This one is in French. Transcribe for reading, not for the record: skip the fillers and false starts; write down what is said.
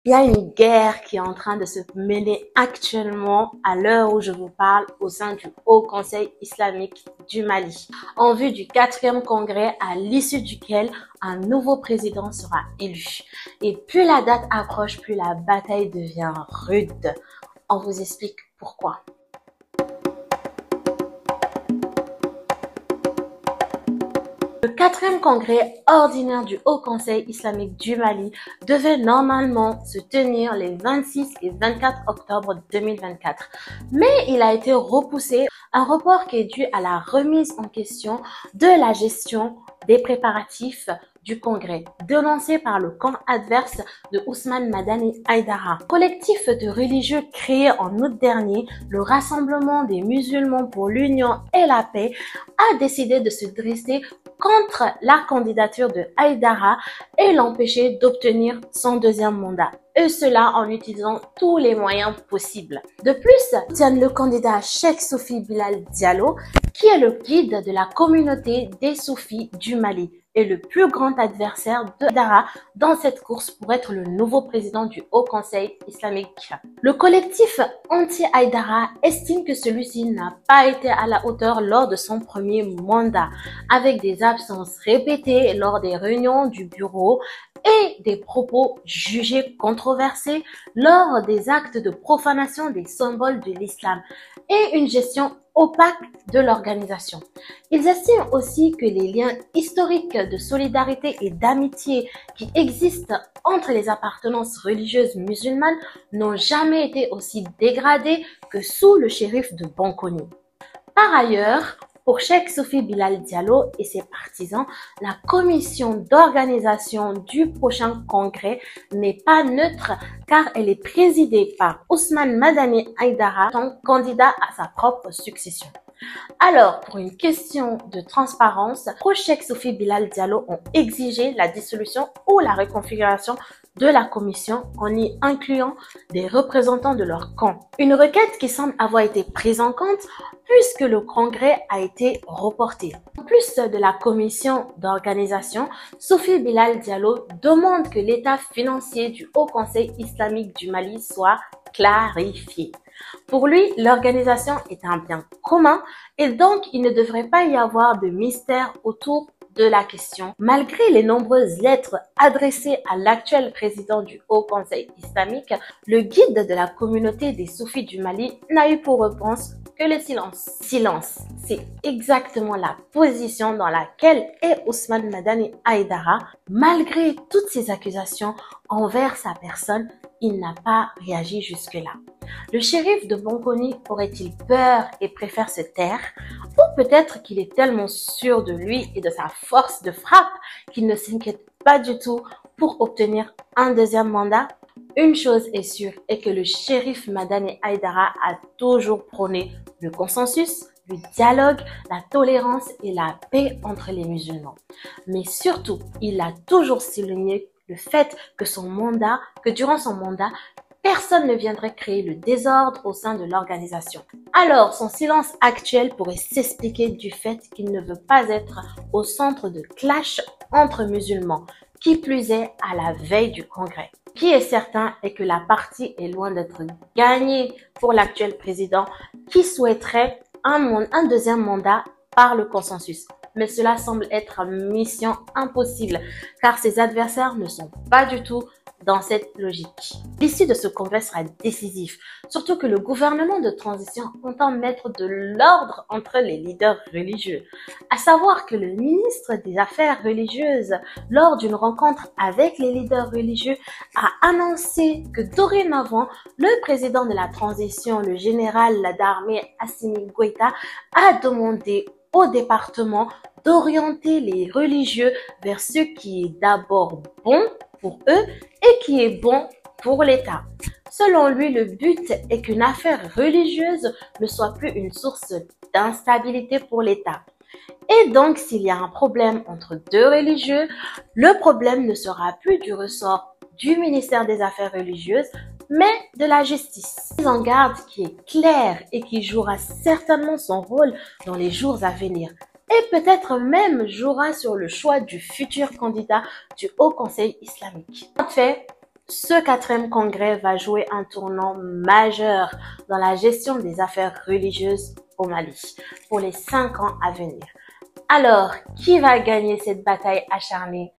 Il y a une guerre qui est en train de se mener actuellement à l'heure où je vous parle au sein du Haut Conseil islamique du Mali, en vue du 4e congrès à l'issue duquel un nouveau président sera élu. Et plus la date approche, plus la bataille devient rude. On vous explique pourquoi. Le 4e congrès ordinaire du Haut Conseil islamique du Mali devait normalement se tenir les 26 et 24 octobre 2024. Mais il a été repoussé, un report qui est dû à la remise en question de la gestion des préparatifs du congrès, dénoncé par le camp adverse de Ousmane Madani Haïdara. Collectif de religieux créé en août dernier, le Rassemblement des musulmans pour l'union et la paix a décidé de se dresser contre la candidature de Haïdara et l'empêcher d'obtenir son 2e mandat. Et cela en utilisant tous les moyens possibles. De plus, tiennent le candidat Cheikh Soufi Bilal Diallo, qui est le guide de la communauté des soufis du Mali et le plus grand adversaire de Haïdara dans cette course pour être le nouveau président du Haut Conseil islamique. Le collectif anti-Haïdara estime que celui-ci n'a pas été à la hauteur lors de son premier mandat, avec des absences répétées lors des réunions du bureau et des propos jugés controversés lors des actes de profanation des symboles de l'islam et une gestion opaque de l'organisation. Ils estiment aussi que les liens historiques de solidarité et d'amitié qui existent entre les appartenances religieuses musulmanes n'ont jamais été aussi dégradés que sous le shérif de Bankoni. Par ailleurs, pour Cheikh Soufi Bilal Diallo et ses partisans, la commission d'organisation du prochain congrès n'est pas neutre car elle est présidée par Ousmane Madani Haïdara, son candidat à sa propre succession. Alors, pour une question de transparence, pro-Cheikh Soufi Bilal Diallo ont exigé la dissolution ou la reconfiguration de la commission en y incluant des représentants de leur camp. Une requête qui semble avoir été prise en compte puisque le congrès a été reporté. En plus de la commission d'organisation, Soufi Bilal Diallo demande que l'état financier du Haut Conseil islamique du Mali soit clarifié. Pour lui, l'organisation est un bien commun et donc il ne devrait pas y avoir de mystère autour de la question. Malgré les nombreuses lettres adressées à l'actuel président du Haut Conseil islamique, le guide de la communauté des soufis du Mali n'a eu pour réponse que le silence. Silence, c'est exactement la position dans laquelle est Ousmane Madani Haïdara. Malgré toutes ces accusations envers sa personne, il n'a pas réagi jusque-là. Le shérif de Bankoni aurait-il peur et préfère se taire? Ou peut-être qu'il est tellement sûr de lui et de sa force de frappe qu'il ne s'inquiète pas du tout pour obtenir un 2e mandat? Une chose est sûre est que le shérif Madani Haïdara a toujours prôné le consensus, le dialogue, la tolérance et la paix entre les musulmans. Mais surtout, il a toujours souligné le fait que durant son mandat, personne ne viendrait créer le désordre au sein de l'organisation. Alors, son silence actuel pourrait s'expliquer du fait qu'il ne veut pas être au centre de clash entre musulmans, qui plus est à la veille du congrès. Ce qui est certain est que la partie est loin d'être gagnée pour l'actuel président qui souhaiterait un 2e mandat par le consensus. Mais cela semble être mission impossible car ses adversaires ne sont pas du tout dans cette logique. L'issue de ce congrès sera décisif, surtout que le gouvernement de transition entend mettre de l'ordre entre les leaders religieux. À savoir que le ministre des Affaires religieuses, lors d'une rencontre avec les leaders religieux, a annoncé que dorénavant, le président de la transition, le général d'armée Assimi Goïta, a demandé au département d'orienter les religieux vers ce qui est d'abord bon pour eux et qui est bon pour l'État. Selon lui, le but est qu'une affaire religieuse ne soit plus une source d'instabilité pour l'État. Et donc, s'il y a un problème entre 2 religieux, le problème ne sera plus du ressort du ministère des Affaires religieuses, mais de la justice. Mise en garde qui est claire et qui jouera certainement son rôle dans les jours à venir. Et peut-être même jouera sur le choix du futur candidat du Haut Conseil islamique. En fait, Ce quatrième congrès va jouer un tournant majeur dans la gestion des affaires religieuses au Mali pour les 5 ans à venir. Alors, qui va gagner cette bataille acharnée